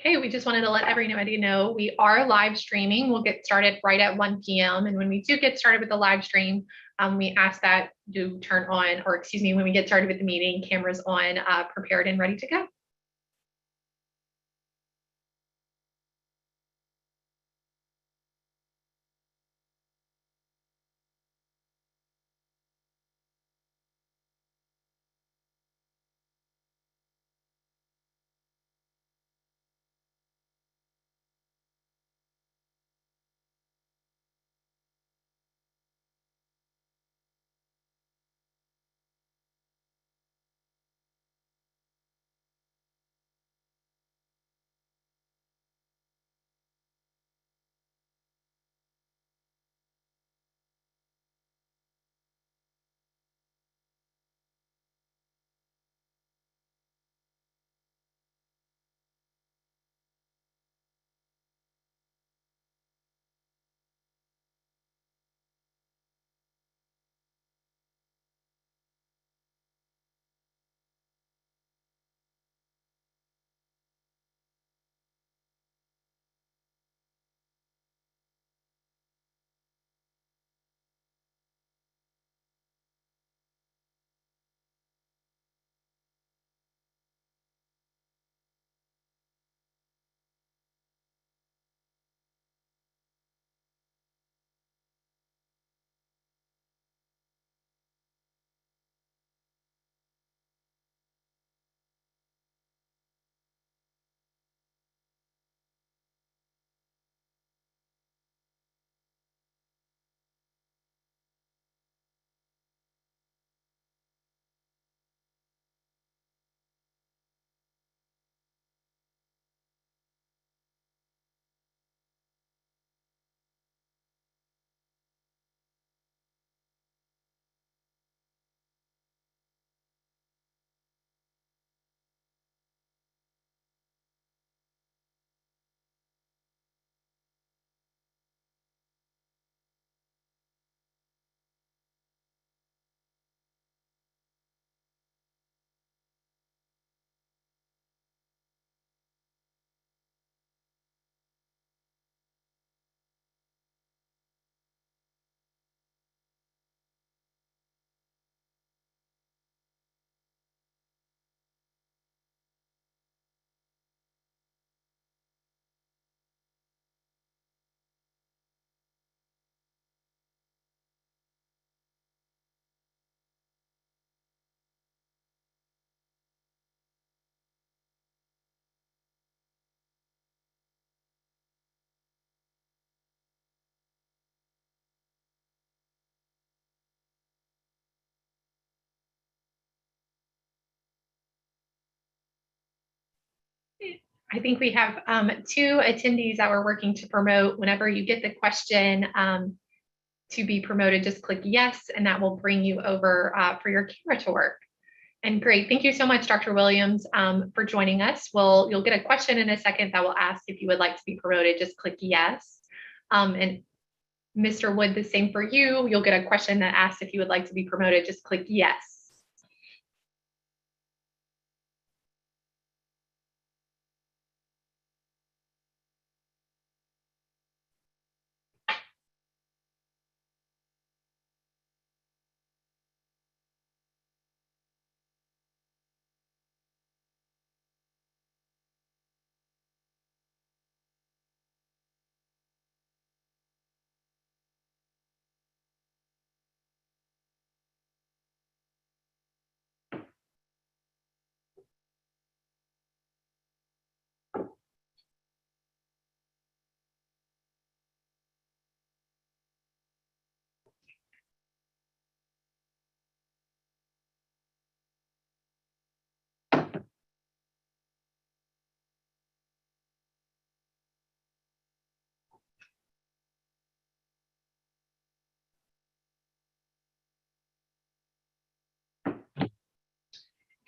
Okay, we just wanted to let everybody know we are live streaming. We'll get started right at 1 p.m. And when we do get started with the live stream, we ask that you turn on, or excuse me, when we get started with the meeting, cameras on, prepared and ready to go. I think we have two attendees that we're working to promote. Whenever you get the question to be promoted, just click yes, and that will bring you over for your camera to work. And great, thank you so much, Dr. Williams, for joining us. You'll get a question in a second that will ask if you would like to be promoted. Just click yes. And Mr. Wood, the same for you. You'll get a question that asks if you would like to be promoted. Just click yes.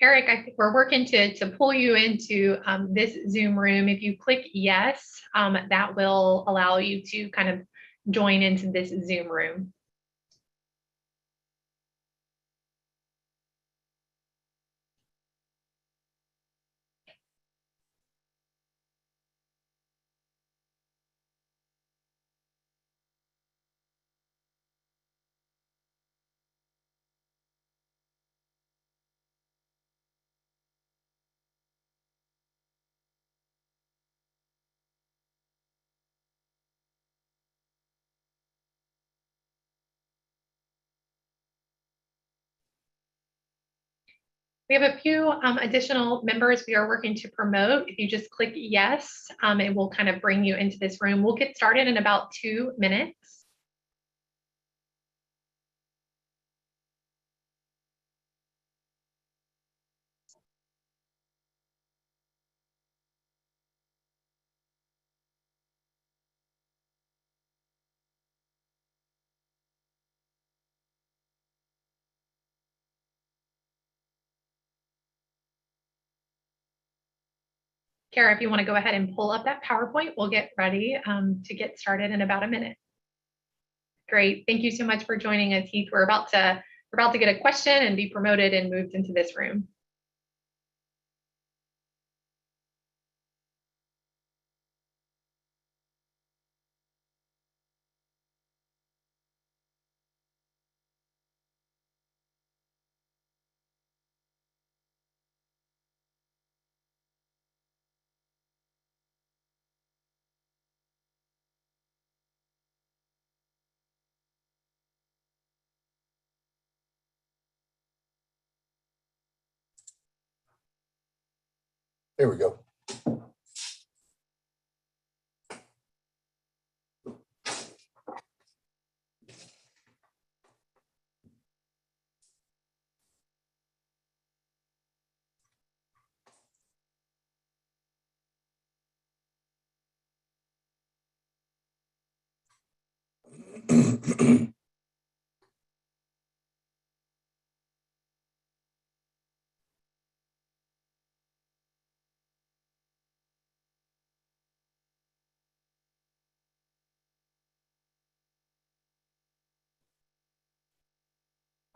Eric, I think we're working to pull you into this Zoom room. If you click yes, that will allow you to kind of join into this Zoom room. We have a few additional members we are working to promote. If you just click yes, it will kind of bring you into this room. We'll get started in about 2 minutes. Kara, if you want to go ahead and pull up that PowerPoint, we'll get ready to get started in about a minute. Great. Thank you so much for joining us, Heath. We're about to get a question and be promoted and moved into this room. There we go.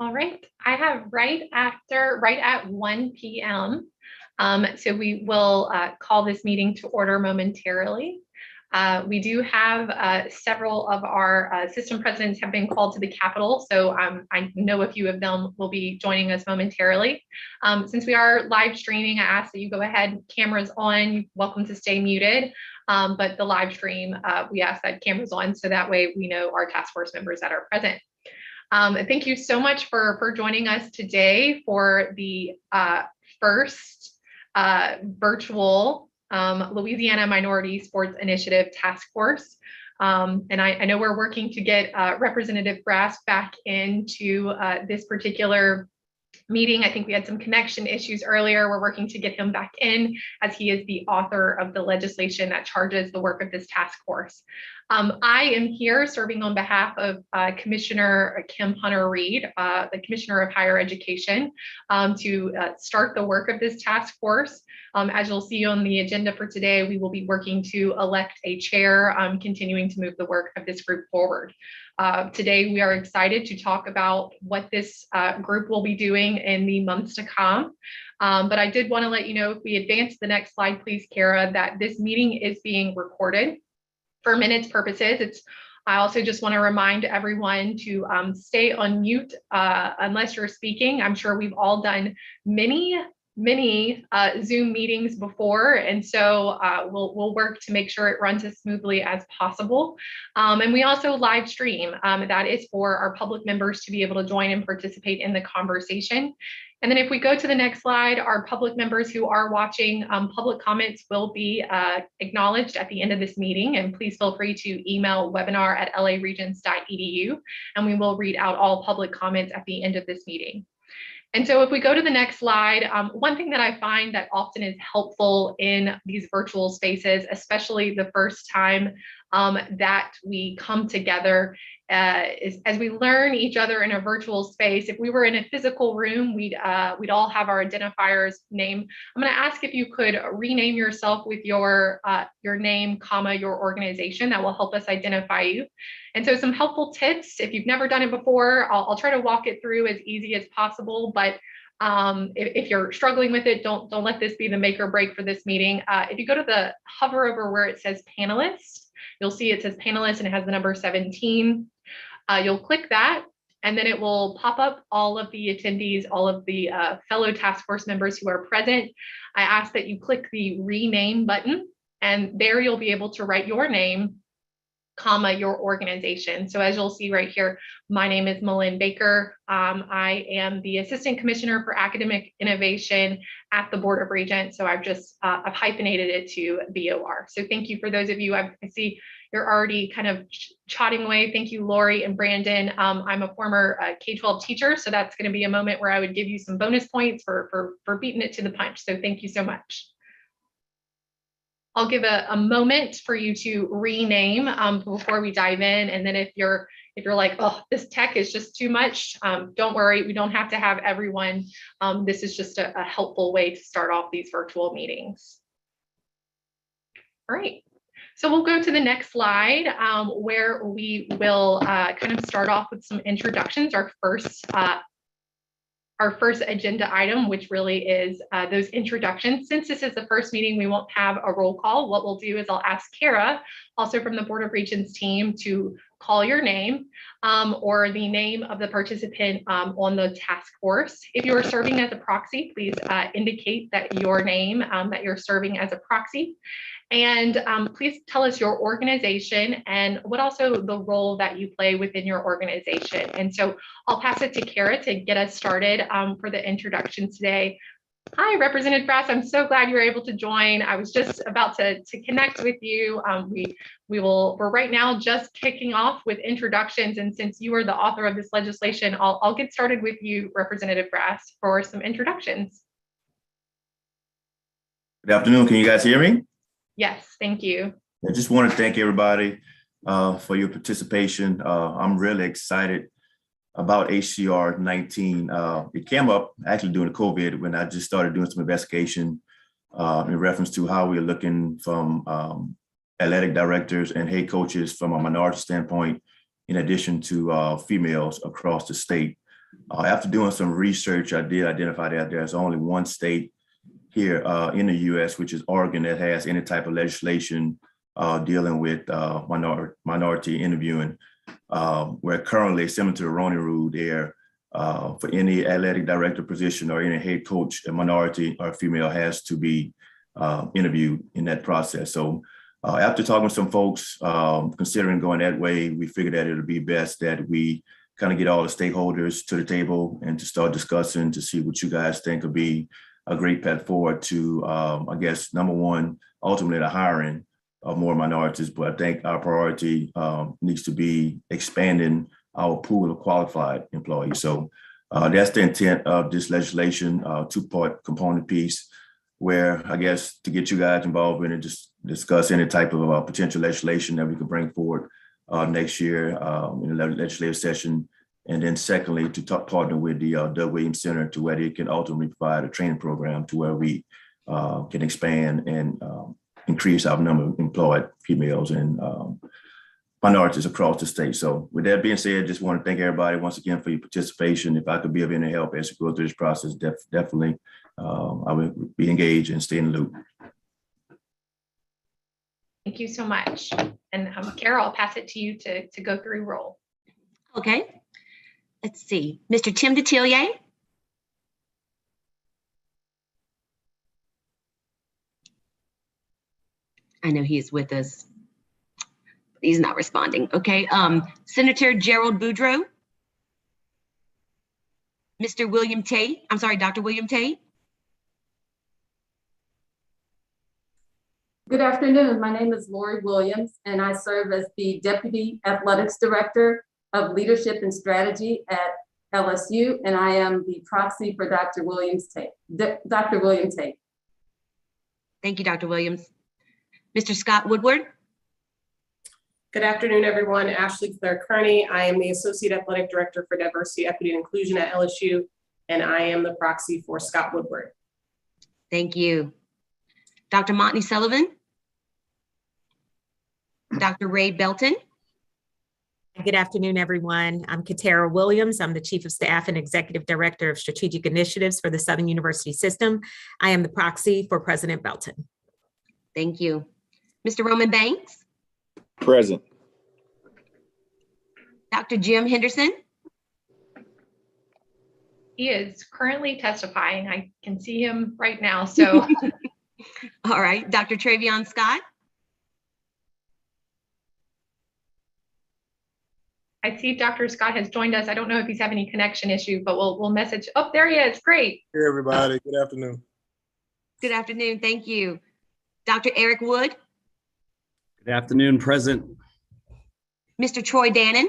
All right, I have right at 1 p.m. So we will call this meeting to order momentarily. We do have several of our system presidents have been called to the Capitol, so I know a few of them will be joining us momentarily. Since we are live streaming, I ask that you go ahead, cameras on, you're welcome to stay muted, but the live stream, we ask that cameras on so that way we know our task force members that are present. Thank you so much for joining us today for the first virtual Louisiana Minority Sports Initiative Task Force. And I know we're working to get Representative Grass back into this particular meeting. I think we had some connection issues earlier. We're working to get him back in as he is the author of the legislation that charges the work of this task force. I am here serving on behalf of Commissioner Kim Hunter-Reid, the Commissioner of Higher Education, to start the work of this task force. As you'll see on the agenda for today, we will be working to elect a chair, continuing to move the work of this group forward. Today, we are excited to talk about what this group will be doing in the months to come. But I did want to let you know, if we advance to the next slide, please, Kara, that this meeting is being recorded for minutes purposes. I also just want to remind everyone to stay on mute unless you're speaking. I'm sure we've all done many Zoom meetings before, and so we'll work to make sure it runs as smoothly as possible. And we also live stream. That is for our public members to be able to join and participate in the conversation. And then if we go to the next slide, our public members who are watching, public comments will be acknowledged at the end of this meeting. And please feel free to email webinar@laregents.edu, and we will read out all public comments at the end of this meeting. And so if we go to the next slide, one thing that I find that often is helpful in these virtual spaces, especially the first time that we come together, is as we learn each other in a virtual space. If we were in a physical room, we'd all have our identifiers name. I'm going to ask if you could rename yourself with your name, comma, your organization. That will help us identify you. And so some helpful tips, if you've never done it before, I'll try to walk it through as easy as possible, but if you're struggling with it, don't let this be the make or break for this meeting. If you go to the hover over where it says panelists, you'll see it says panelists and it has the number 17. You'll click that, and then it will pop up all of the attendees, all of the fellow task force members who are present. I ask that you click the rename button, and there you'll be able to write your name comma, your organization. So as you'll see right here, my name is Malin Baker. I am the Assistant Commissioner for Academic Innovation at the Board of Regents. So I've hyphenated it to BOR. So thank you for those of you, I see you're already kind of chatting away. Thank you, Lori and Brandon. I'm a former K-12 teacher, so that's going to be a moment where I would give you some bonus points for beating it to the punch. So thank you so much. I'll give a moment for you to rename before we dive in. And then if you're like, oh, this tech is just too much, don't worry, we don't have to have everyone. This is just a helpful way to start off these virtual meetings. All right. So we'll go to the next slide where we will kind of start off with some introductions. Our first agenda item, which really is those introductions. Since this is the first meeting, we won't have a roll call. What we'll do is I'll ask Kara, also from the Board of Regents team, to call your name or the name of the participant on the task force. If you are serving as a proxy, please indicate that your name, that you're serving as a proxy. And please tell us your organization and what also the role that you play within your organization. And so I'll pass it to Kara to get us started for the introduction today. Hi, Representative Brass. I'm so glad you were able to join. I was just about to connect with you. We're right now just kicking off with introductions. And since you are the author of this legislation, I'll get started with you, Representative Brass, for some introductions. Good afternoon. Can you guys hear me? Yes, thank you. I just want to thank everybody for your participation. I'm really excited about HCR 19. It came up actually during COVID when I just started doing some investigation in reference to how we're looking from athletic directors and head coaches from a minority standpoint, in addition to females across the state. After doing some research, I did identify that there's only one state here in the U.S., which is Oregon, that has any type of legislation dealing with minority interviewing, where currently, similar to the Roney rule there, for any athletic director position or any head coach, a minority or female has to be interviewed in that process. So after talking with some folks, considering going that way, we figured that it would be best that we kind of get all the stakeholders to the table and to start discussing to see what you guys think would be a great path forward to, I guess, number one, ultimately the hiring of more minorities. But I think our priority needs to be expanding our pool of qualified employees. So that's the intent of this legislation, two-part component piece, where I guess to get you guys involved in it, just discuss any type of potential legislation that we could bring forward next year in the legislative session. And then secondly, to partner with the Doug Williams Center to where they can ultimately provide a training program to where we can expand and increase our number of employed females and minorities across the state. So with that being said, just want to thank everybody once again for your participation. If I could be of any help as we go through this process, definitely I would be engaged and stay in the loop. Thank you so much. And Carol, I'll pass it to you to go through roll. Okay. Let's see, Mr. Tim Detillier. I know he is with us. He's not responding. Okay. Senator Gerald Boudreaux. Mr. William Tate. I'm sorry, Dr. William Tate. Good afternoon. My name is Lori Williams, and I serve as the Deputy Athletics Director of Leadership and Strategy at LSU, and I am the proxy for Dr. William Tate. Thank you, Dr. Williams. Mr. Scott Woodward. Good afternoon, everyone. Ashley Claire Kearney. I am the Associate Athletic Director for Diversity, Equity, and Inclusion at LSU, and I am the proxy for Scott Woodward. Thank you. Dr. Montney Sullivan. Dr. Ray Belton. Good afternoon, everyone. I'm Katara Williams. I'm the Chief of Staff and Executive Director of Strategic Initiatives for the Southern University System. I am the proxy for President Belton. Thank you. Mr. Roman Banks. Present. Dr. Jim Henderson. He is currently testifying. I can see him right now, so. All right, Dr. Travion Scott. I see Dr. Scott has joined us. I don't know if he's having any connection issue, but we'll message. Oh, there he is. Great. Hey, everybody. Good afternoon. Good afternoon. Thank you. Dr. Eric Wood, Good afternoon, present. Mr. Troy Dannon,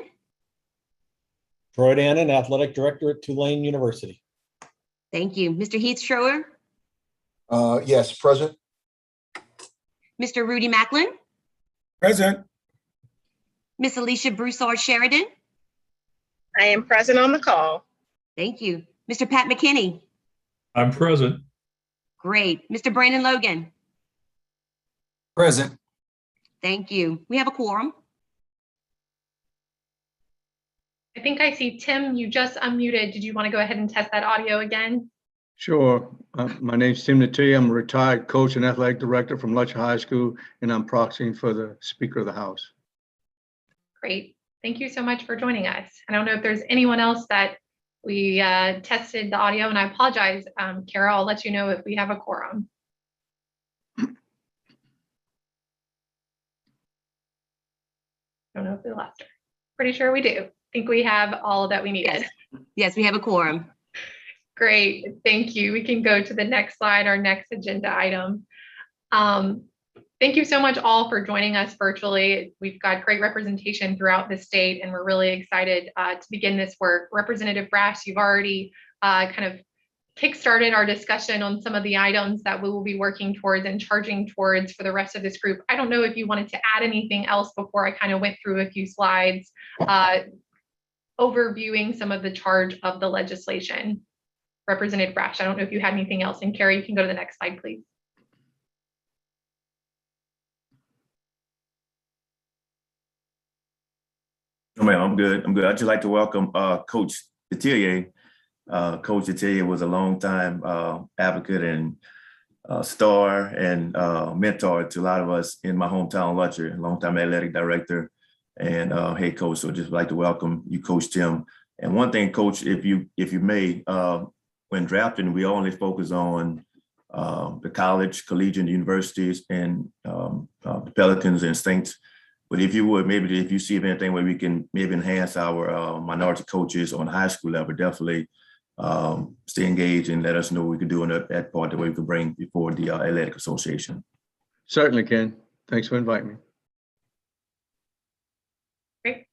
Troy Dannon, Athletic Director at Tulane University. thank you. Mr. Heath Schroer, Yes, present. Mr. Rudy Macklin, Present. Miss Alicia Broussard Sheridan, I am present on the call. thank you. Mr. Pat McKinney, I'm present. great. Mr. Brandon Logan, Present. thank you. We have a quorum. I think I see Tim, you just unmuted. Did you want to go ahead and test that audio again? Sure. My name's Tim Nattia. I'm a retired coach and athletic director from Lutcher High School, and I'm proxying for the Speaker of the House. Great. Thank you so much for joining us. I don't know if there's anyone else that we tested the audio, and I apologize, Kara, I'll let you know if we have a quorum. Don't know if we lost her. Pretty sure we do. I think we have all that we needed. Yes, we have a quorum. Great, thank you. We can go to the next slide, our next agenda item. Thank you so much all for joining us virtually. We've got great representation throughout the state, and we're really excited to begin this work. Representative Brass, you've already kind of kickstarted our discussion on some of the items that we will be working towards and charging towards for the rest of this group. I don't know if you wanted to add anything else before I kind of went through a few slides overviewing some of the charge of the legislation. Representative Brash, I don't know if you had anything else. And Carrie, you can go to the next slide, please. No, ma'am, I'm good. I'm good. I'd just like to welcome Coach Detillier. Coach Detillier was a longtime advocate and star and mentor to a lot of us in my hometown, Lutcher, longtime athletic director and head coach. So just like to welcome you, Coach Tim. And one thing, Coach, if you may, when drafting, we only focus on the college, collegiate universities, and the Pelicans and Saints. But if you would, maybe if you see anything where we can maybe enhance our minority coaches on high school level, definitely stay engaged and let us know what we can do in that part, the way we can bring before the Athletic Association. Certainly, Ken. Thanks for inviting me. Great.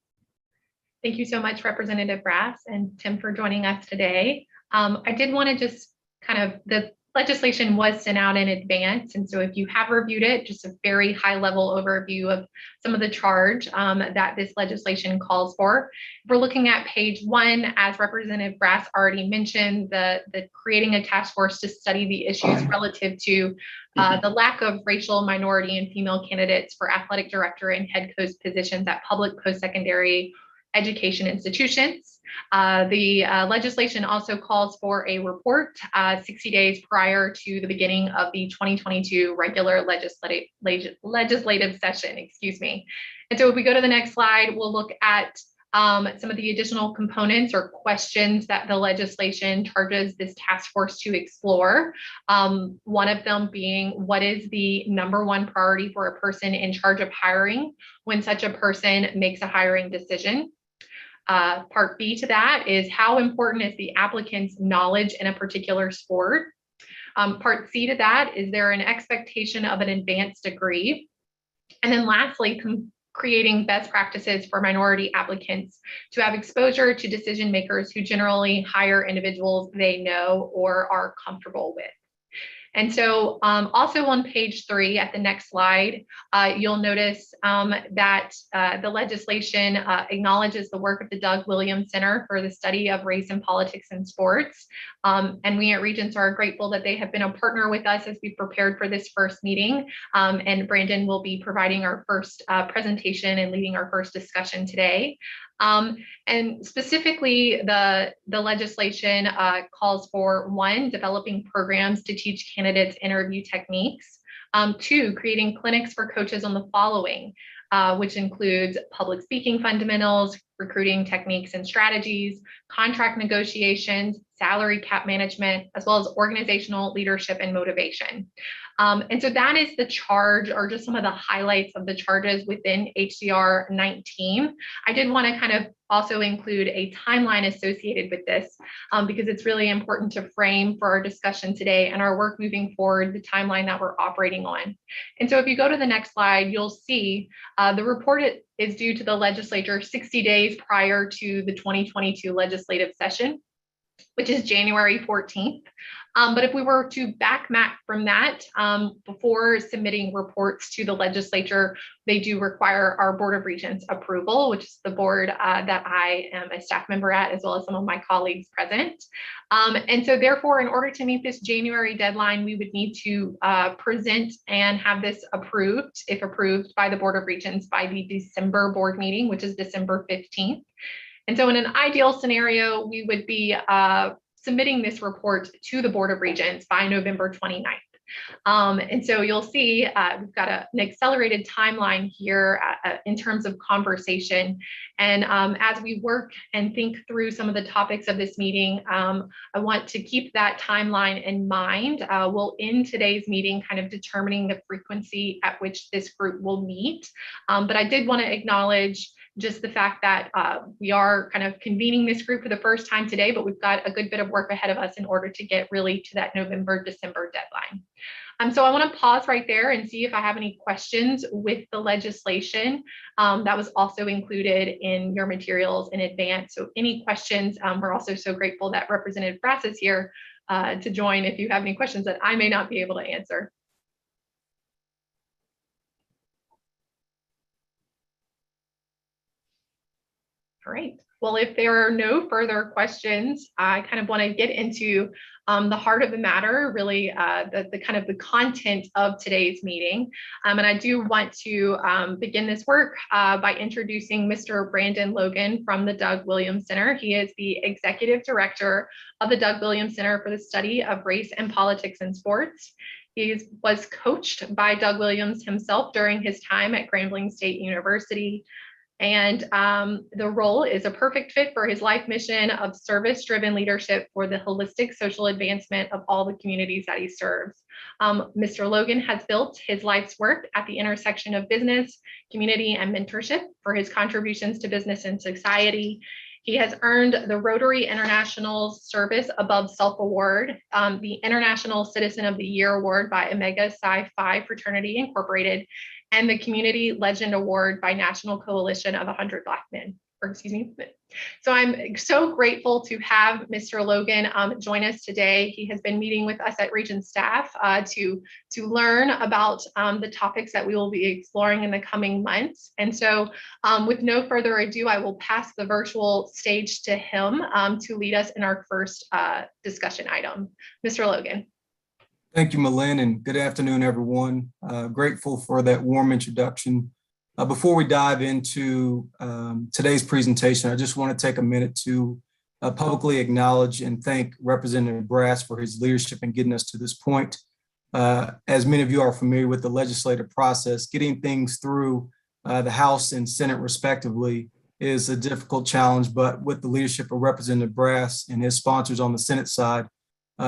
Thank you so much, Representative Brass and Tim, for joining us today. I did want to just kind of, the legislation was sent out in advance. And so if you have reviewed it, just a very high level overview of some of the charge that this legislation calls for. If we're looking at page 1, as Representative Brass already mentioned, the creating a task force to study the issues relative to the lack of racial, minority, and female candidates for athletic director and head coach positions at public post-secondary education institutions. The legislation also calls for a report 60 days prior to the beginning of the 2022 regular legislative session, excuse me. And so if we go to the next slide, we'll look at some of the additional components or questions that the legislation charges this task force to explore. One of them being, what is the #1 priority for a person in charge of hiring when such a person makes a hiring decision? Part B to that is, how important is the applicant's knowledge in a particular sport? Part C to that, is there an expectation of an advanced degree? And then lastly, creating best practices for minority applicants to have exposure to decision makers who generally hire individuals they know or are comfortable with. And so also on page 3 at the next slide, you'll notice that the legislation acknowledges the work of the Doug Williams Center for the Study of Race and Politics in Sports. And we at Regents are grateful that they have been a partner with us as we prepared for this first meeting. And Brandon will be providing our first presentation and leading our first discussion today. And specifically, the legislation calls for 1, developing programs to teach candidates interview techniques. 2, creating clinics for coaches on the following, which includes public speaking fundamentals, recruiting techniques and strategies, contract negotiations, salary cap management, as well as organizational leadership and motivation. And so that is the charge, or just some of the highlights of the charges within HCR 19. I did want to kind of also include a timeline associated with this because it's really important to frame for our discussion today and our work moving forward, the timeline that we're operating on. And so if you go to the next slide, you'll see the report is due to the legislature 60 days prior to the 2022 legislative session, which is January 14th. But if we were to backmap from that, before submitting reports to the legislature, they do require our Board of Regents approval, which is the board that I am a staff member at, as well as some of my colleagues present. And so therefore, in order to meet this January deadline, we would need to present and have this approved, if approved by the Board of Regents, by the December board meeting, which is December 15th. And so in an ideal scenario, we would be submitting this report to the Board of Regents by November 29th. And so you'll see we've got an accelerated timeline here in terms of conversation. And as we work and think through some of the topics of this meeting, I want to keep that timeline in mind. We'll end today's meeting kind of determining the frequency at which this group will meet. But I did want to acknowledge just the fact that we are kind of convening this group for the first time today, but we've got a good bit of work ahead of us in order to get really to that November, December deadline. So I want to pause right there and see if I have any questions with the legislation that was also included in your materials in advance. So any questions, we're also so grateful that Representative Brass is here to join if you have any questions that I may not be able to answer. All right. Well, if there are no further questions, I kind of want to get into the heart of the matter, really the kind of the content of today's meeting. And I do want to begin this work by introducing Mr. Brandon Logan from the Doug Williams Center. He is the Executive Director of the Doug Williams Center for the Study of Race and Politics in Sports. He was coached by Doug Williams himself during his time at Grambling State University. And the role is a perfect fit for his life mission of service-driven leadership for the holistic social advancement of all the communities that he serves. Mr. Logan has built his life's work at the intersection of business, community, and mentorship for his contributions to business and society. He has earned the Rotary International Service Above Self Award, the International Citizen of the Year Award by Omega Psi Phi Fraternity Incorporated, and the Community Legend Award by National Coalition of 100 Black Men, or excuse me. So I'm so grateful to have Mr. Logan join us today. He has been meeting with us at Region staff to learn about the topics that we will be exploring in the coming months. And so with no further ado, I will pass the virtual stage to him to lead us in our first discussion item. Mr. Logan. Thank you, Malin, and good afternoon, everyone. Grateful for that warm introduction. Before we dive into today's presentation, I just want to take a minute to publicly acknowledge and thank Representative Brass for his leadership in getting us to this point. As many of you are familiar with the legislative process, getting things through the House and Senate respectively is a difficult challenge, but with the leadership of Representative Brass and his sponsors on the Senate side,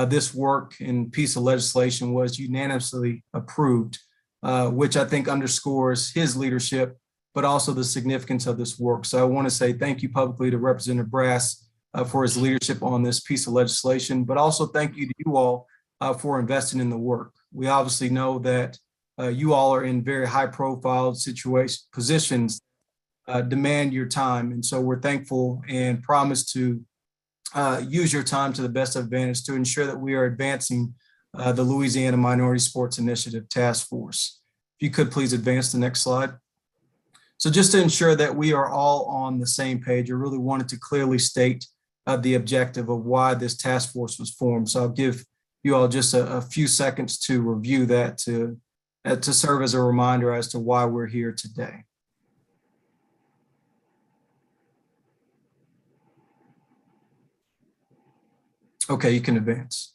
this work and piece of legislation was unanimously approved, which I think underscores his leadership, but also the significance of this work. So I want to say thank you publicly to Representative Brass for his leadership on this piece of legislation, but also thank you to you all for investing in the work. We obviously know that you all are in very high profile positions, demand your time. And so we're thankful and promise to use your time to the best advantage to ensure that we are advancing the Louisiana Minority Sports Initiative Task Force. If you could please advance the next slide. So just to ensure that we are all on the same page, I really wanted to clearly state the objective of why this task force was formed. So I'll give you all just a few seconds to review that to serve as a reminder as to why we're here today. Okay, you can advance.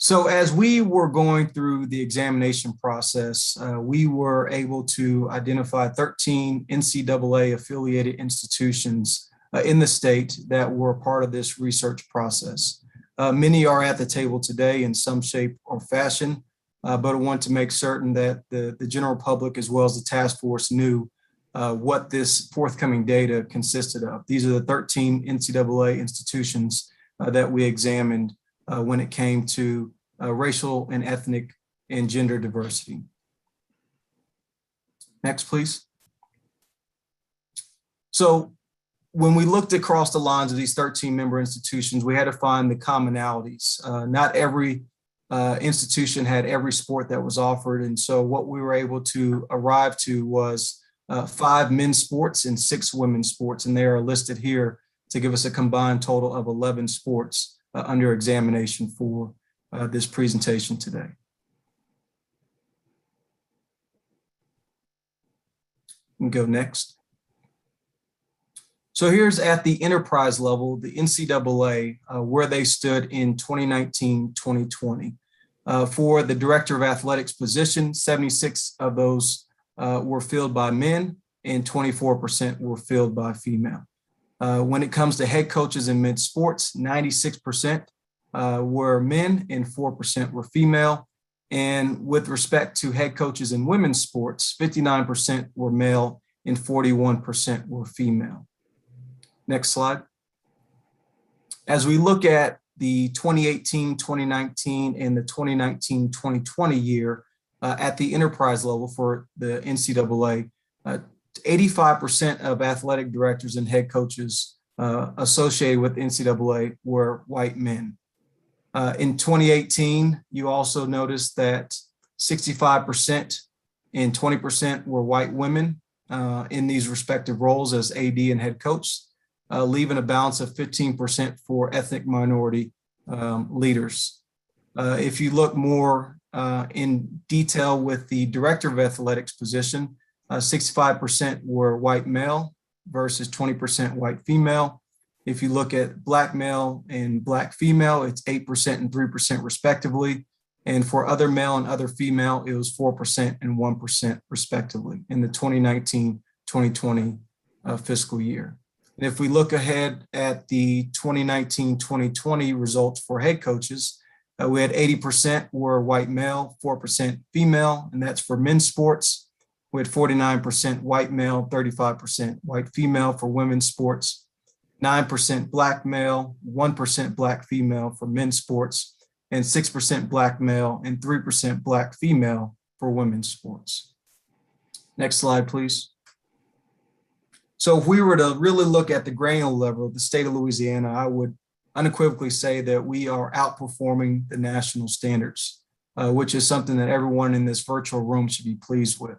So as we were going through the examination process, we were able to identify 13 NCAA affiliated institutions in the state that were part of this research process. Many are at the table today in some shape or fashion, but I want to make certain that the general public as well as the task force knew what this forthcoming data consisted of. These are the 13 NCAA institutions that we examined when it came to racial and ethnic and gender diversity. Next, please. So when we looked across the lines of these 13 member institutions, we had to find the commonalities. Not every institution had every sport that was offered. And so what we were able to arrive to was 5 men's sports and 6 women's sports. And they are listed here to give us a combined total of 11 sports under examination for this presentation today. We can go next. So here's at the enterprise level, the NCAA, where they stood in 2019-2020. For the director of athletics position, 76 of those were filled by men and 24% were filled by female. When it comes to head coaches in men's sports, 96% were men and 4% were female. And with respect to head coaches in women's sports, 59% were male and 41% were female. Next slide. As we look at the 2018-2019 and the 2019-2020 year at the enterprise level for the NCAA, 85% of athletic directors and head coaches associated with NCAA were white men. In 2018, you also noticed that 65% and 20% were white women in these respective roles as AD and head coach, leaving a balance of 15% for ethnic minority leaders. If you look more in detail with the director of athletics position, 65% were white male versus 20% white female. If you look at black male and black female, it's 8% and 3% respectively. And for other male and other female, it was 4% and 1% respectively in the 2019-2020 fiscal year. And if we look ahead at the 2019-2020 results for head coaches, we had 80% were white male, 4% female, and that's for men's sports. We had 49% white male, 35% white female for women's sports, 9% black male, 1% black female for men's sports, and 6% black male and 3% black female for women's sports. Next slide, please. So if we were to really look at the granular level of the state of Louisiana, I would unequivocally say that we are outperforming the national standards, which is something that everyone in this virtual room should be pleased with.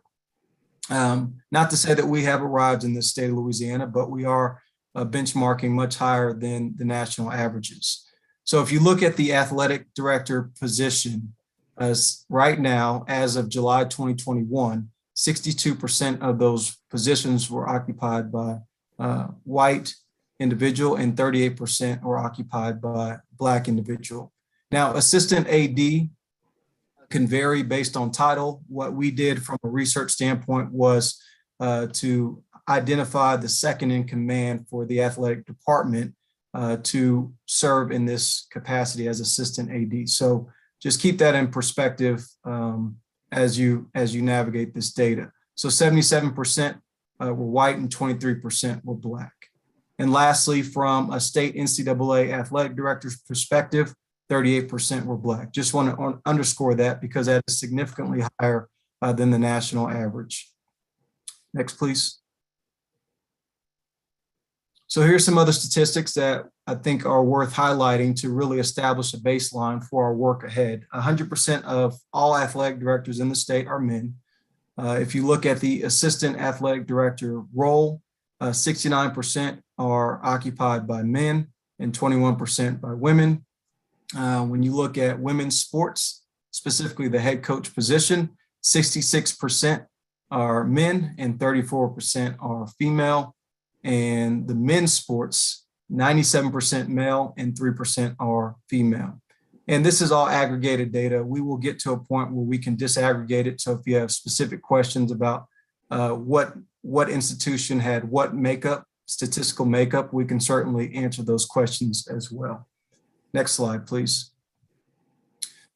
Not to say that we have arrived in the state of Louisiana, but we are benchmarking much higher than the national averages. So if you look at the athletic director position, right now, as of July 2021, 62% of those positions were occupied by white individual and 38% were occupied by black individual. Now, assistant AD can vary based on title. What we did from a research standpoint was to identify the second in command for the athletic department to serve in this capacity as assistant AD. So just keep that in perspective as you navigate this data. So 77% were white and 23% were black. And lastly, from a state NCAA athletic director's perspective, 38% were black. Just want to underscore that because that is significantly higher than the national average. Next, please. So here's some other statistics that I think are worth highlighting to really establish a baseline for our work ahead. 100% of all athletic directors in the state are men. If you look at the assistant athletic director role, 69% are occupied by men and 21% by women. When you look at women's sports, specifically the head coach position, 66% are men and 34% are female. And the men's sports, 97% male and 3% are female. And this is all aggregated data. We will get to a point where we can disaggregate it. So if you have specific questions about what institution had what makeup, statistical makeup, we can certainly answer those questions as well. Next slide, please.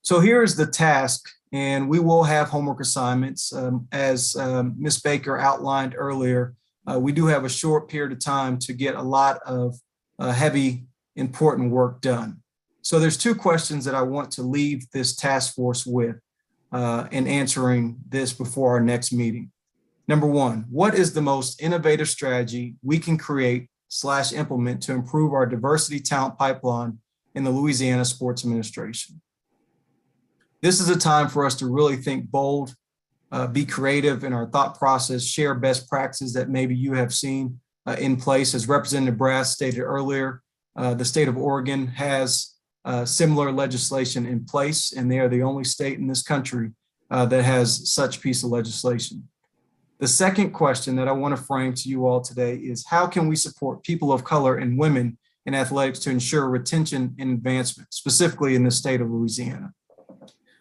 So here's the task, and we will have homework assignments. As Ms. Baker outlined earlier, we do have a short period of time to get a lot of heavy, important work done. So there's two questions that I want to leave this task force with in answering this before our next meeting. Number one, what is the most innovative strategy we can create / implement to improve our diversity talent pipeline in the Louisiana Sports Administration? This is a time for us to really think bold, be creative in our thought process, share best practices that maybe you have seen in place. As Representative Brass stated earlier, the state of Oregon has similar legislation in place, and they are the only state in this country that has such piece of legislation. The second question that I want to frame to you all today is how can we support people of color and women in athletics to ensure retention and advancement, specifically in the state of Louisiana?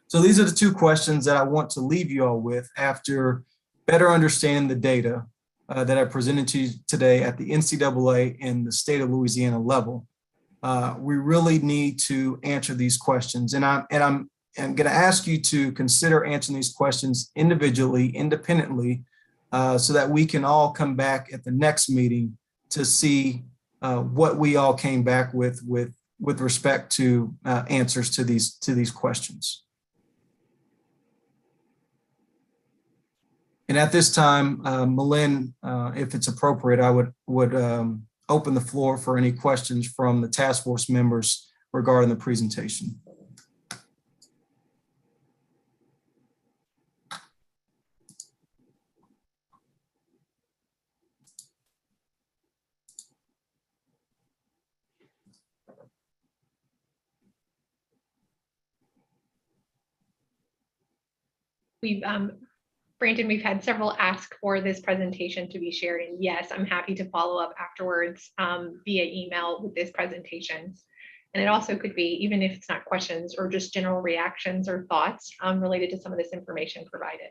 So these are the two questions that I want to leave you all with after better understanding the data that I presented to you today at the NCAA and the state of Louisiana level. We really need to answer these questions. And I'm going to ask you to consider answering these questions individually, independently, so that we can all come back at the next meeting to see what we all came back with respect to answers to these questions. And at this time, Malin, if it's appropriate, I would open the floor for any questions from the task force members regarding the presentation. Brandon, we've had several ask for this presentation to be shared, and yes, I'm happy to follow up afterwards via email with this presentation. And it also could be, even if it's not questions or just general reactions or thoughts related to some of this information provided.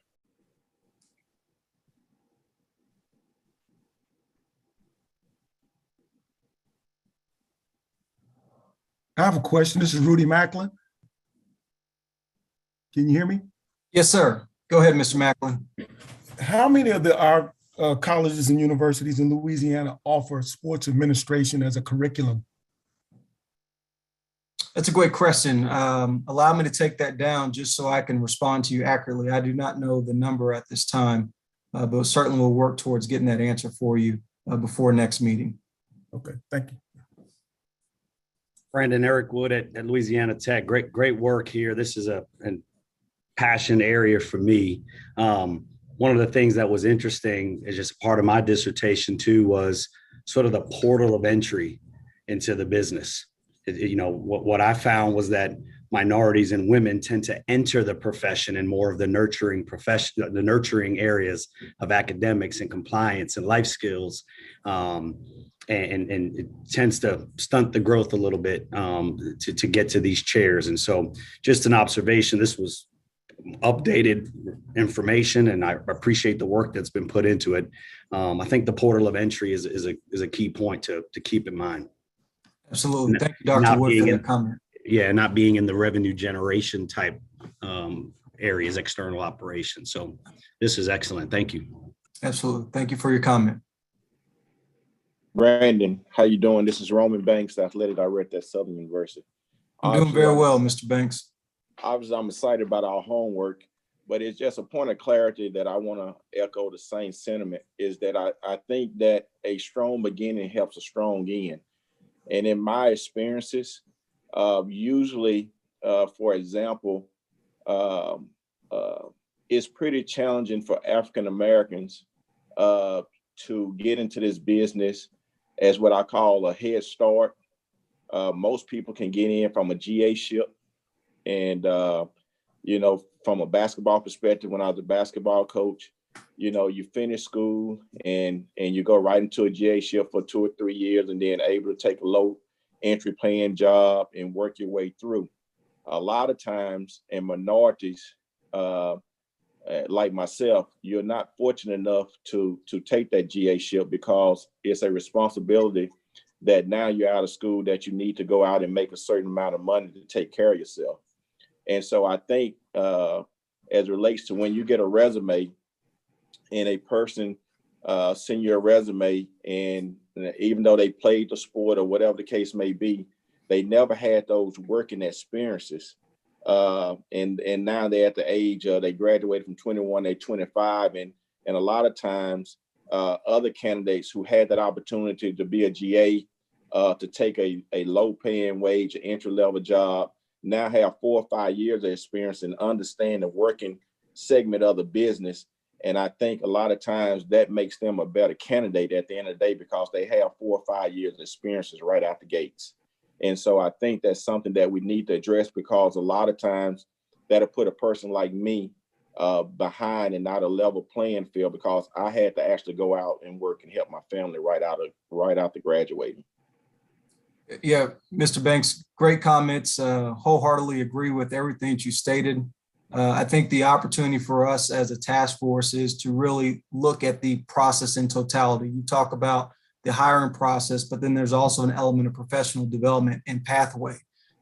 I have a question. This is Rudy Macklin. Can you hear me? Yes, sir. Go ahead, Mr. Macklin. How many of our colleges and universities in Louisiana offer sports administration as a curriculum? That's a great question. Allow me to take that down just so I can respond to you accurately. I do not know the number at this time, but certainly we'll work towards getting that answer for you before next meeting. Okay, thank you. Brandon, Eric Wood at Louisiana Tech. Great work here. This is a passion area for me. One of the things that was interesting is just part of my dissertation too was sort of the portal of entry into the business. What I found was that minorities and women tend to enter the profession in more of the nurturing areas of academics and compliance and life skills. And it tends to stunt the growth a little bit to get to these chairs. And so just an observation, this was updated information, and I appreciate the work that's been put into it. I think the portal of entry is a key point to keep in mind. Absolutely. Thank you, Dr. Wood, for your comment. Yeah, not being in the revenue generation type areas, external operations. So this is excellent. Thank you. Absolutely. Thank you for your comment. Brandon, how you doing? This is Roman Banks, athletic director at Southern University. I'm doing very well, Mr. Banks. Obviously, I'm excited about our homework, but it's just a point of clarity that I want to echo the same sentiment, is that I think that a strong beginning helps a strong end. And in my experiences, usually, for example, it's pretty challenging for African Americans to get into this business as what I call a head start. Most people can get in from a GA ship. And, from a basketball perspective, when I was a basketball coach, you finish school and you go right into a GA ship for 2 or 3 years and then able to take a low entry paying job and work your way through. a lot of times in minorities, like myself, you're not fortunate enough to take that GA-ship because it's a responsibility that now you're out of school that you need to go out and make a certain amount of money to take care of yourself. And so I think as it relates to when you get a resume and a person send you a resume, and even though they played the sport or whatever the case may be, they never had those working experiences. And now they're at the age they graduated from 21, they're 25. And a lot of times other candidates who had that opportunity to be a GA, to take a low paying wage, an entry level job, now have 4 or 5 years of experience and understand the working segment of the business. And I think a lot of times that makes them a better candidate at the end of the day because they have 4 or 5 years of experiences right out the gates. And so I think that's something that we need to address because a lot of times that'll put a person like me behind and not a level playing field because I had to actually go out and work and help my family right out the graduating. Yeah, Mr. Banks, great comments. Wholeheartedly agree with everything that you stated. I think the opportunity for us as a task force is to really look at the process in totality. You talk about the hiring process, but then there's also an element of professional development and pathway,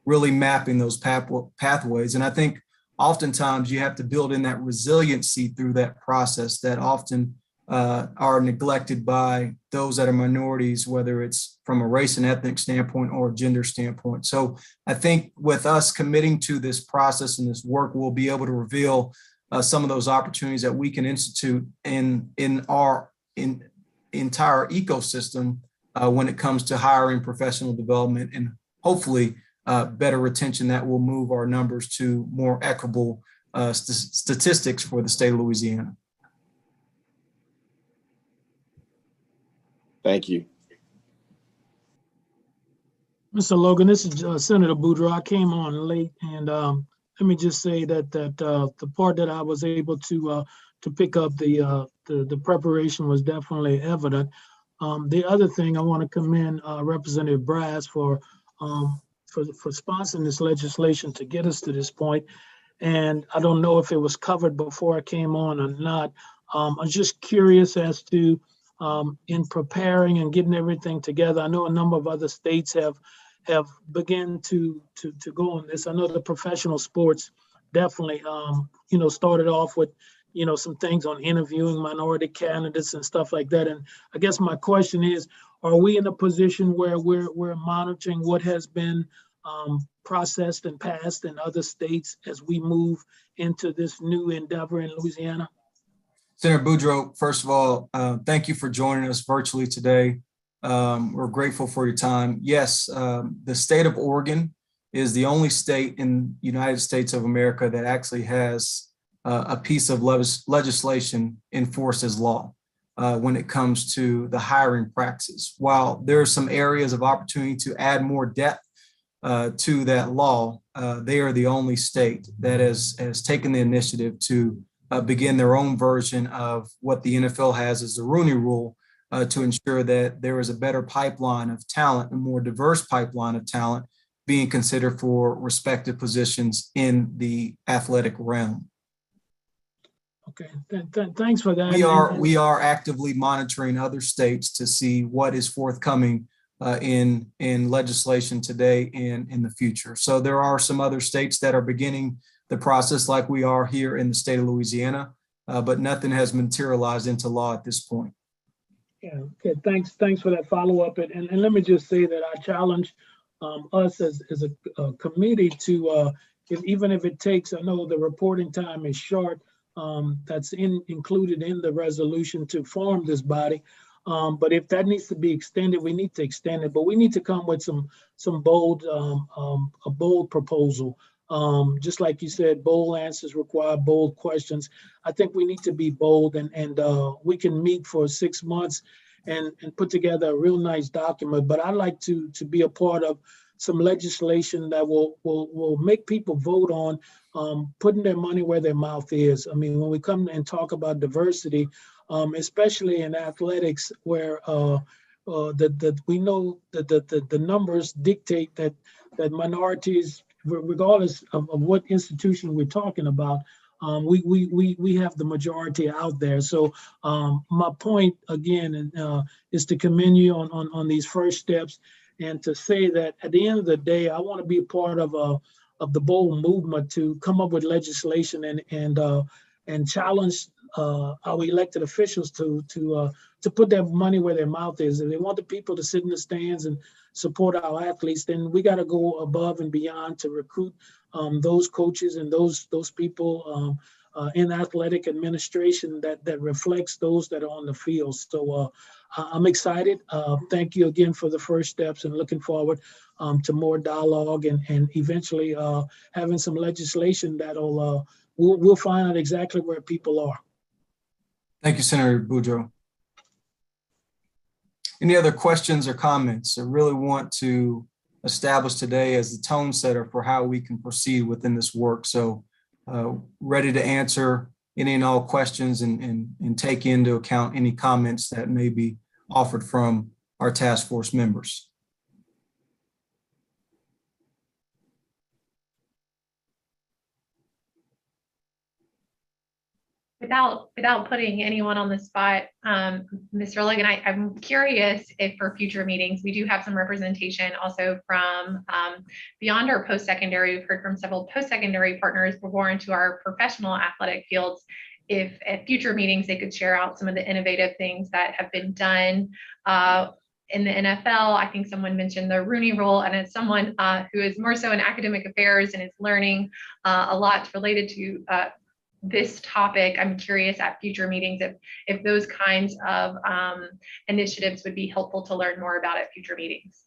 really mapping those pathways. And I think oftentimes you have to build in that resiliency through that process that often are neglected by those that are minorities, whether it's from a race and ethnic standpoint or a gender standpoint. So I think with us committing to this process and this work, we'll be able to reveal some of those opportunities that we can institute in our entire ecosystem when it comes to hiring, professional development, and hopefully better retention that will move our numbers to more equitable statistics for the state of Louisiana. Thank you. Mr. Logan, this is Senator Boudreaux. I came on late, and let me just say that the part that I was able to pick up, the preparation was definitely evident. The other thing I want to commend Representative Brass for sponsoring this legislation to get us to this point. And I don't know if it was covered before I came on or not. I'm just curious as to in preparing and getting everything together. I know a number of other states have begun to go on this. I know the professional sports definitely, started off with, some things on interviewing minority candidates and stuff like that. And I guess my question is, are we in a position where we're monitoring what has been processed and passed in other states as we move into this new endeavor in Louisiana? Senator Boudreaux, first of all, thank you for joining us virtually today. We're grateful for your time. Yes, the state of Oregon is the only state in the United States of America that actually has a piece of legislation enforced as law when it comes to the hiring practices. While there are some areas of opportunity to add more depth to that law, they are the only state that has taken the initiative to begin their own version of what the NFL has as the Rooney Rule to ensure that there is a better pipeline of talent, a more diverse pipeline of talent being considered for respective positions in the athletic realm. Okay, thanks for that. We are actively monitoring other states to see what is forthcoming in legislation today and in the future. So there are some other states that are beginning the process like we are here in the state of Louisiana, but nothing has materialized into law at this point. Yeah, okay, thanks for that follow-up. And let me just say that I challenge us as a committee to, even if it takes, I know the reporting time is short, that's included in the resolution to form this body. But if that needs to be extended, we need to extend it, but we need to come with some bold, a bold proposal. Just like you said, bold answers require bold questions. I think we need to be bold, and we can meet for 6 months and put together a real nice document. But I'd like to be a part of some legislation that will make people vote on putting their money where their mouth is. I mean, when we come and talk about diversity, especially in athletics, where we know that the numbers dictate that minorities regardless of what institution we're talking about, we have the majority out there. So my point again is to commend you on these first steps, and to say that at the end of the day, I want to be a part of the bold movement to come up with legislation and challenge our elected officials to put their money where their mouth is. If they want the people to sit in the stands and support our athletes, then we got to go above and beyond to recruit those coaches and those people in athletic administration that reflects those that are on the field. So I'm excited. Thank you again for the first steps, and looking forward to more dialogue and eventually having some legislation that'll we'll find out exactly where people are. Thank you, Senator Boudreaux. Any other questions or comments? I really want to establish today as the tone setter for how we can proceed within this work. So ready to answer any and all questions and take into account any comments that may be offered from our task force members. Without putting anyone on the spot, Mr. Logan, I'm curious if for future meetings, we do have some representation also from beyond our post-secondary. We've heard from several post-secondary partners before into our professional athletic fields. If at future meetings, they could share out some of the innovative things that have been done in the NFL. I think someone mentioned the Rooney Rule, and as someone who is more so in academic affairs and is learning a lot related to this topic, I'm curious at future meetings if those kinds of initiatives would be helpful to learn more about at future meetings.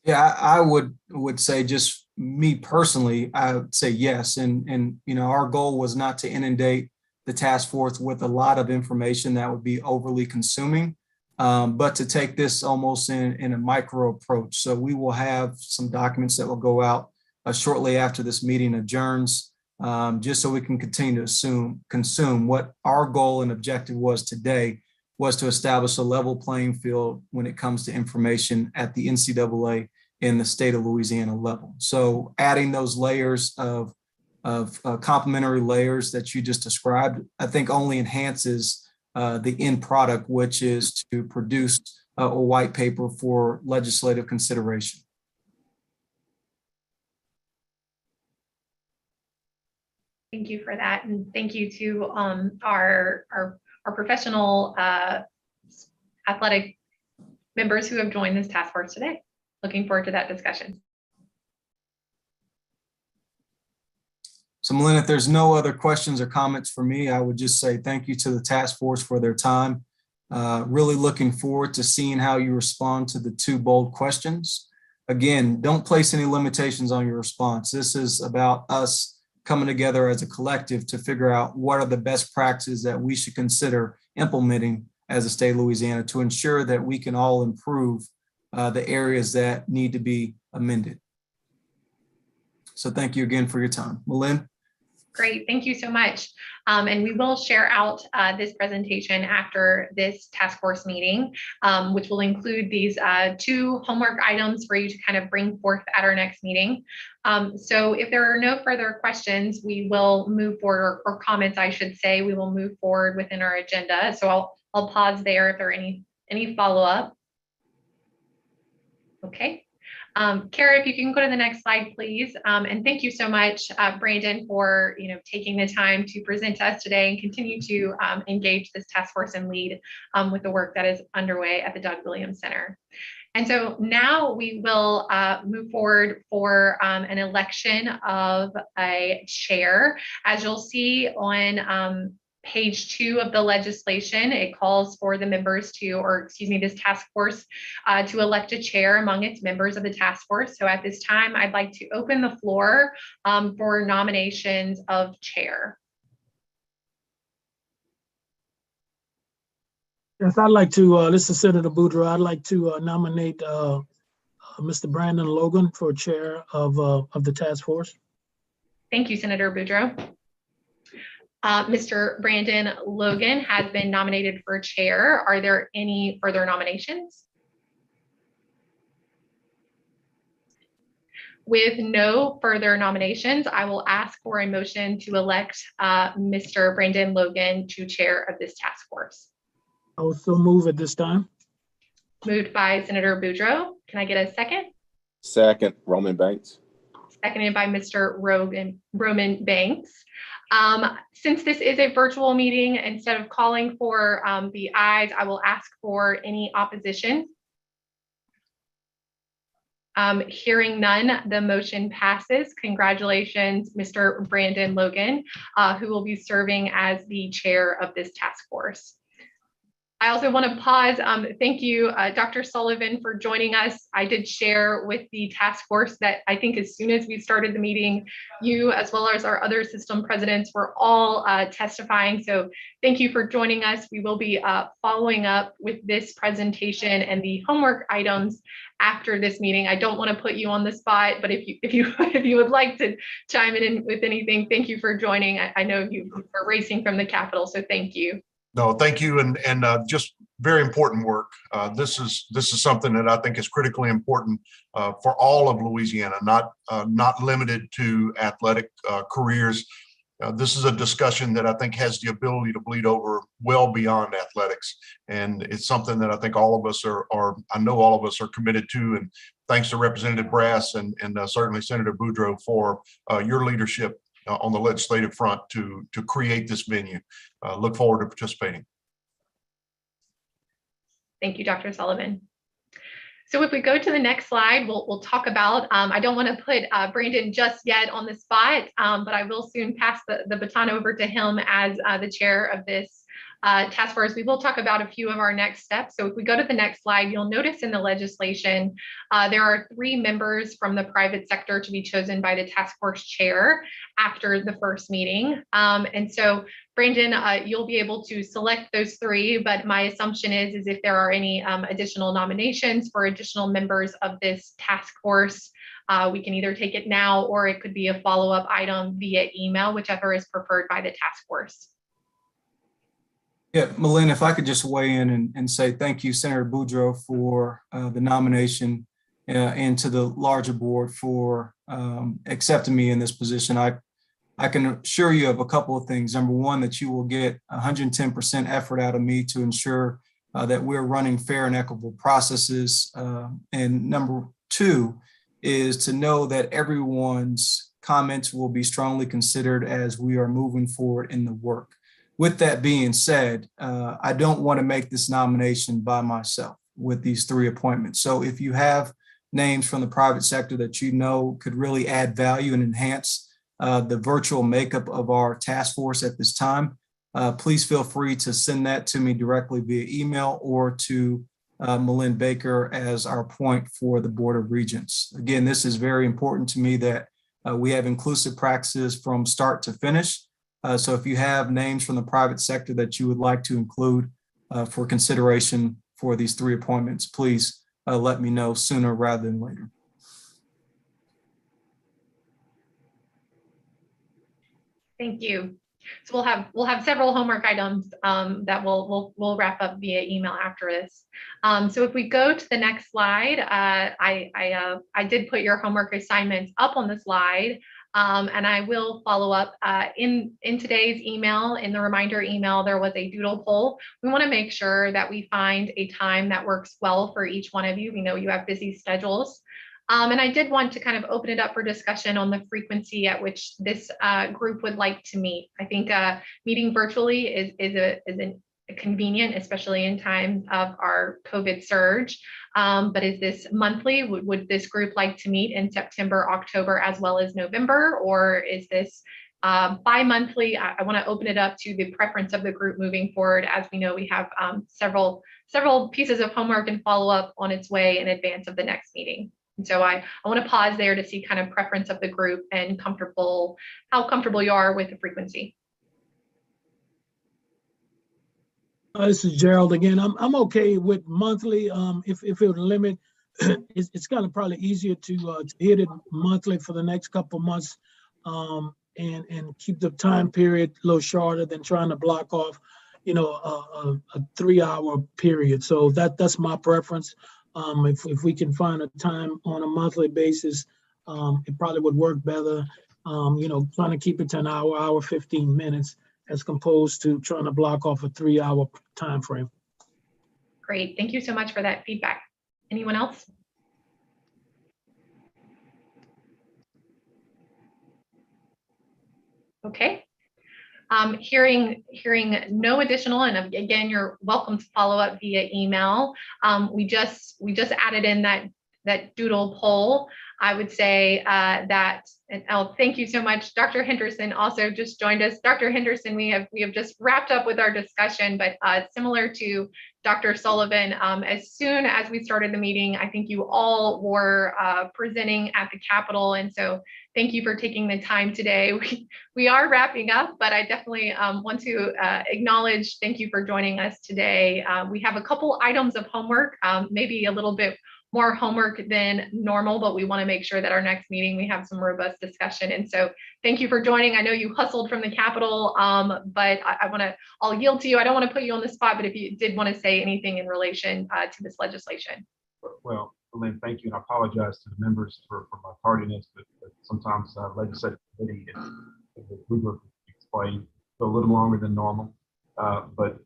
Yeah, I would say, just me personally, I would say yes. And you know, our goal was not to inundate the task force with a lot of information that would be overly consuming, but to take this almost in a micro approach. So we will have some documents that will go out shortly after this meeting adjourns, just so we can continue to consume. What our goal and objective was today was to establish a level playing field when it comes to information at the NCAA in the state of Louisiana level. So adding those layers of complementary layers that you just described, I think only enhances the end product, which is to produce a white paper for legislative consideration. Thank you for that, and thank you to our professional athletic members who have joined this task force today. Looking forward to that discussion. So Melinda, if there's no other questions or comments for me, I would just say thank you to the task force for their time. Really looking forward to seeing how you respond to the two bold questions. Again, don't place any limitations on your response. This is about us coming together as a collective to figure out what are the best practices that we should consider implementing as a state of Louisiana to ensure that we can all improve the areas that need to be amended. So thank you again for your time. Malin? Great, thank you so much. And we will share out this presentation after this task force meeting, which will include these two homework items for you to kind of bring forth at our next meeting. So if there are no further questions, we will move forward, or comments, I should say, we will move forward within our agenda. So I'll pause there if there are any follow-up. Okay. Kara, if you can go to the next slide, please. And thank you so much, Brandon, for taking the time to present to us today and continue to engage this task force and lead with the work that is underway at the Doug Williams Center. And so now we will move forward for an election of a chair. As you'll see on page 2 of the legislation, it calls for the members this task force to elect a chair among its members of the task force. So at this time, I'd like to open the floor for nominations of chair. Yes, I'd like to, this is Senator Boudreaux, I'd like to nominate Mr. Brandon Logan for chair of the task force. Thank you, Senator Boudreaux. Mr. Brandon Logan has been nominated for chair. Are there any further nominations? With no further nominations, I will ask for a motion to elect Mr. Brandon Logan to chair of this task force. I will so move at this time. Moved by Senator Boudreaux. Can I get a second? Second, Roman Banks. Seconded by Mr. Roman Banks. Since this is a virtual meeting, instead of calling for the ayes, I will ask for any opposition. Hearing none, the motion passes. Congratulations, Mr. Brandon Logan, who will be serving as the chair of this task force. I also want to pause. Thank you, Dr. Sullivan, for joining us. I did share with the task force that I think as soon as we started the meeting, you, as well as our other system presidents, were all testifying. So thank you for joining us. We will be following up with this presentation and the homework items after this meeting. I don't want to put you on the spot, but if you would like to chime in with anything, thank you for joining. I know you were racing from the Capitol, so thank you. No, thank you, and just very important work. This is something that I think is critically important for all of Louisiana, not limited to athletic careers. This is a discussion that I think has the ability to bleed over well beyond athletics, and it's something that I think all of us I know all of us are committed to. And thanks to Representative Brass and certainly Senator Boudreaux for your leadership on the legislative front to create this venue. Look forward to participating. Thank you, Dr. Sullivan. So if we go to the next slide, we'll talk about, I don't want to put Brandon just yet on the spot, but I will soon pass the baton over to him as the chair of this task force. We will talk about a few of our next steps. So if we go to the next slide, you'll notice in the legislation, there are 3 members from the private sector to be chosen by the task force chair after the first meeting. And so Brandon, you'll be able to select those 3, but my assumption is if there are any additional nominations for additional members of this task force, we can either take it now or it could be a follow-up item via email, whichever is preferred by the task force. Yeah, Malin, if I could just weigh in and say thank you, Senator Boudreaux, for the nomination and to the larger board for accepting me in this position. I can assure you of a couple of things. Number one, that you will get 110% effort out of me to ensure that we're running fair and equitable processes. And number two is to know that everyone's comments will be strongly considered as we are moving forward in the work. With that being said, I don't want to make this nomination by myself with these 3 appointments. So if you have names from the private sector that you know could really add value and enhance the virtual makeup of our task force at this time, please feel free to send that to me directly via email or to Malin Baker as our point for the Board of Regents. Again, this is very important to me that we have inclusive practices from start to finish. So if you have names from the private sector that you would like to include for consideration for these 3 appointments, please let me know sooner rather than later. Thank you. So we'll have several homework items that we'll wrap up via email after this. So if we go to the next slide, I did put your homework assignments up on the slide. And I will follow up in today's email, in the reminder email, there was a doodle poll. We want to make sure that we find a time that works well for each one of you. We know you have busy schedules. And I did want to kind of open it up for discussion on the frequency at which this group would like to meet. I think meeting virtually is convenient, especially in times of our COVID surge. But is this monthly? Would this group like to meet in September, October, as well as November? Or is this bi-monthly? I want to open it up to the preference of the group moving forward. As we know, we have several pieces of homework and follow-up on its way in advance of the next meeting. And so I want to pause there to see kind of preference of the group and how comfortable you are with the frequency. This is Gerald again. I'm okay with monthly. If it would limit, it's kind of probably easier to hit it monthly for the next couple of months, and keep the time period a little shorter than trying to block off, a 3-hour period. So that's my preference. If we can find a time on a monthly basis, it probably would work better, trying to keep it to an hour, 15 minutes, as opposed to trying to block off a 3-hour time frame. Great. Thank you so much for that feedback. Anyone else? Okay. Hearing no additional, and again, you're welcome to follow up via email. We just added in that doodle poll. I would say that, and thank you so much. Dr. Henderson also just joined us. Dr. Henderson, we have just wrapped up with our discussion, but similar to Dr. Sullivan, as soon as we started the meeting, I think you all were presenting at the Capitol, and so thank you for taking the time today. We are wrapping up, but I definitely want to acknowledge, thank you for joining us today. We have a couple items of homework, maybe a little bit more homework than normal, but we want to make sure that our next meeting we have some robust discussion. And so thank you for joining. I know you hustled from the Capitol, but I'll yield to you. I don't want to put you on the spot, but if you did want to say anything in relation to this legislation. Well, Lynn, thank you, and I apologize to the members for my tardiness, but sometimes legislative committee, as we were explained, go a little longer than normal. But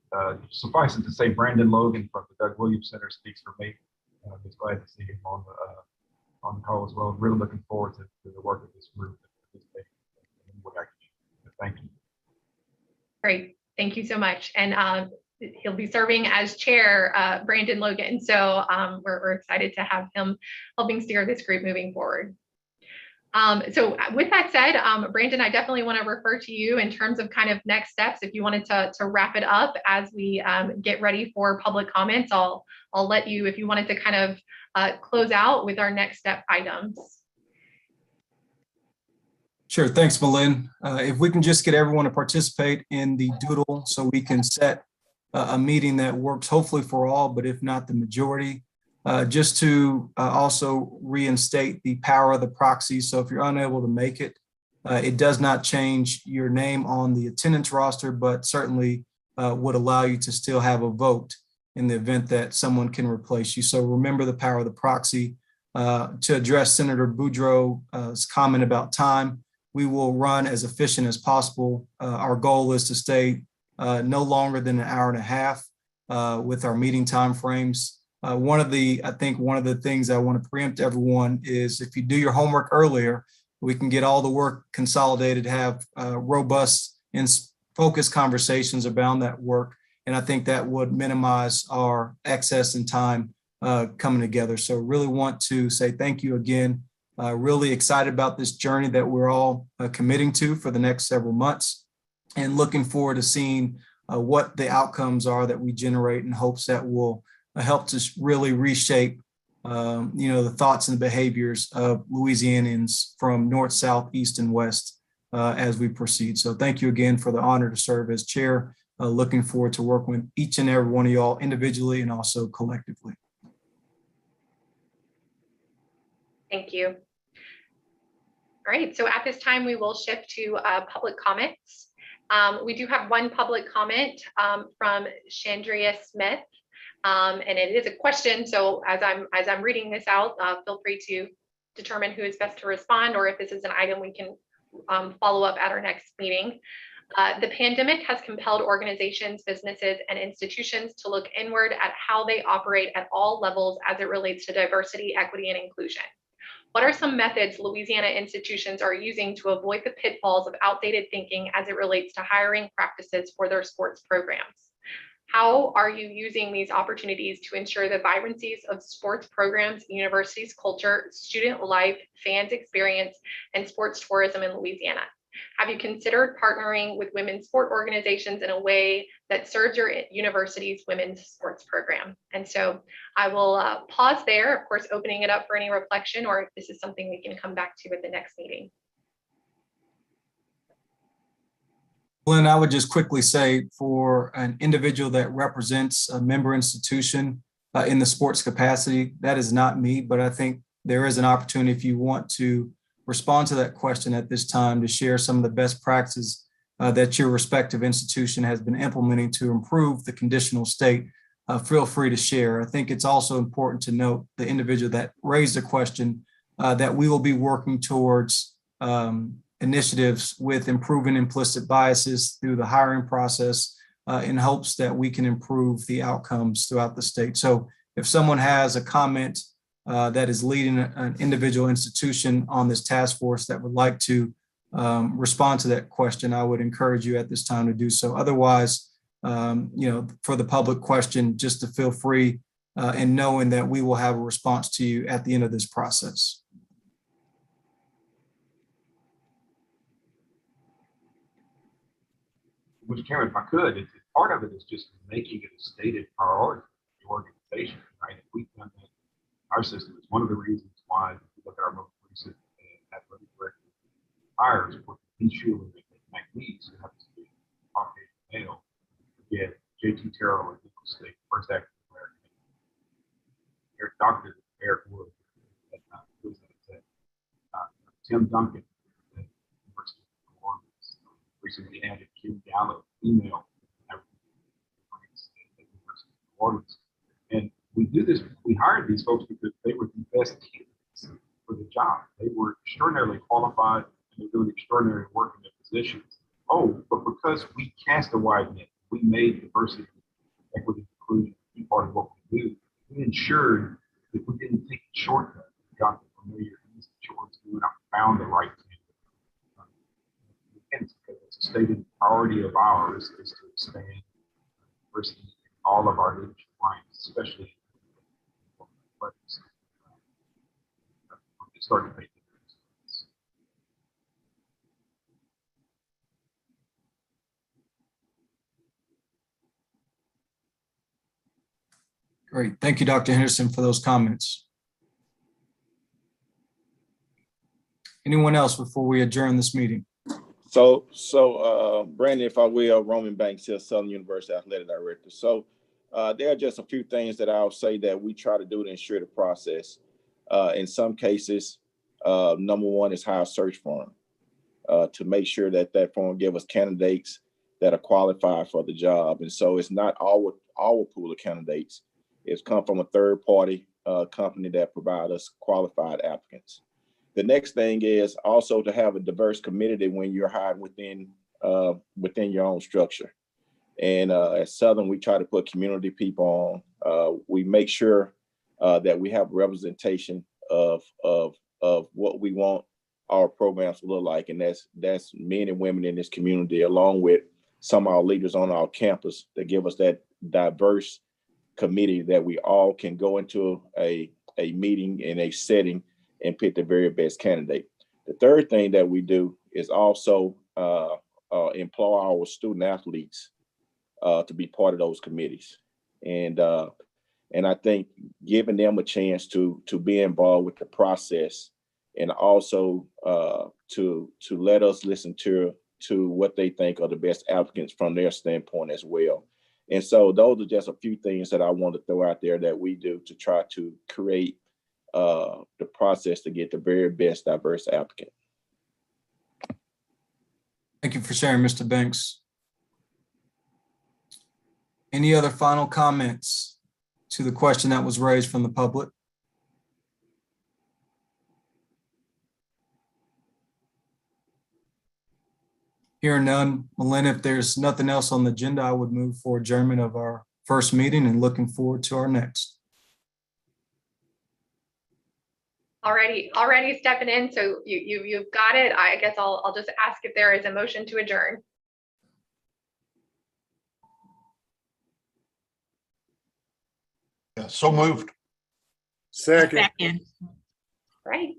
suffice it to say, Brandon Logan from the Doug Williams Center speaks for me. I'm just glad to see him on the call as well. Really looking forward to the work of this group. Thank you. Great, thank you so much. And he'll be serving as chair, Brandon Logan. So we're excited to have him helping steer this group moving forward. So with that said, Brandon, I definitely want to refer to you in terms of kind of next steps. If you wanted to wrap it up as we get ready for public comments, I'll let you, if you wanted to kind of close out with our next step items. Sure, thanks, Malin. If we can just get everyone to participate in the doodle so we can set a meeting that works hopefully for all, but if not the majority. Just to also reinstate the power of the proxy. So if you're unable to make it, it does not change your name on the attendance roster, but certainly would allow you to still have a vote in the event that someone can replace you. So remember the power of the proxy. To address Senator Boudreaux's comment about time, we will run as efficient as possible. Our goal is to stay no longer than an hour and a half with our meeting timeframes. One of the things I want to preempt everyone is if you do your homework earlier, we can get all the work consolidated, have robust and focused conversations about that work. And I think that would minimize our excess in time coming together. So really want to say thank you again. Really excited about this journey that we're all committing to for the next several months, and looking forward to seeing what the outcomes are that we generate in hopes that will help to really reshape, the thoughts and behaviors of Louisianians from north, south, east, and west as we proceed. So thank you again for the honor to serve as chair. Looking forward to working with each and every one of y'all individually and also collectively. Thank you. All right, so at this time, we will shift to public comments. We do have one public comment from Chandria Smith. And it is a question. So as I'm reading this out, feel free to determine who is best to respond, or if this is an item we can follow up at our next meeting. The pandemic has compelled organizations, businesses, and institutions to look inward at how they operate at all levels as it relates to diversity, equity, and inclusion. What are some methods Louisiana institutions are using to avoid the pitfalls of outdated thinking as it relates to hiring practices for their sports programs? How are you using these opportunities to ensure the vibrancies of sports programs, universities, culture, student life, fans experience, and sports tourism in Louisiana? Have you considered partnering with women's sport organizations in a way that serves your university's women's sports program? And so I will pause there, of course, opening it up for any reflection, or if this is something we can come back to at the next meeting. Glenn, I would just quickly say, for an individual that represents a member institution in the sports capacity, that is not me, but I think there is an opportunity, if you want to respond to that question at this time, to share some of the best practices that your respective institution has been implementing to improve the conditional state. Feel free to share. I think it's also important to note the individual that raised the question that we will be working towards initiatives with improving implicit biases through the hiring process in hopes that we can improve the outcomes throughout the state. So if someone has a comment that is leading an individual institution on this task force that would like to respond to that question, I would encourage you at this time to do so. Otherwise, for the public question, just to feel free and knowing that we will have a response to you at the end of this process. Mr. Chairman, if I could, part of it is just making it a stated priority for the organization, right? If we've done that, our system is one of the reasons why, if you look at our most recent athletic director hires, what we ensure that McNeese, who happens to be Caucasian male, get JT Terrell at Nicholls State, first African American, Eric Wood at Louisiana, Tim Duncan at University of New Orleans, recently added Kim Gallup, female at University of New Orleans. And we do this, we hired these folks because they were the best candidates for the job. They were extraordinarily qualified and they're doing extraordinary work in their positions. Oh, but because we cast a wide net, we made diversity, equity, inclusion a key part of what we do. We ensured that we didn't take a shortcut. We got the familiar, easy choice. We went out and found the right candidate. And it's a stated priority of ours is to expand diversity in all of our leadership lines, especially athletics. It's starting to make a difference. Great. Thank you, Dr. Henderson, for those comments. Anyone else before we adjourn this meeting? So Brandon, if I will, Roman Banks here, Southern University Athletic Director. So there are just a few things that I'll say that we try to do to ensure the process. In some cases, number one is hire a search firm to make sure that that firm gives us candidates that are qualified for the job. And so it's not our pool of candidates. It's come from a third party company that provide us qualified applicants. The next thing is also to have a diverse committee when you're hired within your own structure. And at Southern, we try to put community people on. We make sure that we have representation of what we want our programs to look like, and that's men and women in this community, along with some of our leaders on our campus that give us that diverse committee that we all can go into a meeting in a setting and pick the very best candidate. The third thing that we do is also employ our student athletes to be part of those committees. And I think giving them a chance to be involved with the process, and also to let us listen to what they think are the best applicants from their standpoint as well. And so those are just a few things that I want to throw out there that we do to try to create the process to get the very best diverse applicant. Thank you for sharing, Mr. Banks. Any other final comments to the question that was raised from the public? Hearing none, Melinda, if there's nothing else on the agenda, I would move for adjournment of our first meeting and looking forward to our next. Already stepping in, so you've got it. I guess I'll just ask if there is a motion to adjourn. Yeah, so moved. Second. Right.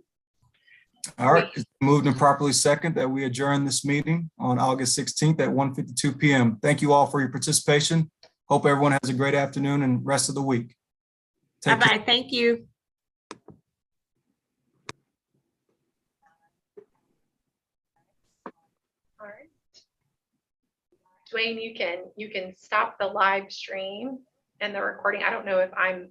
All right, it's moved and properly second that we adjourn this meeting on August 16th at 1:52 p.m. Thank you all for your participation. Hope everyone has a great afternoon and rest of the week. Bye-bye. Thank you. All right. Dwayne, you can stop the live stream and the recording. I don't know if I'm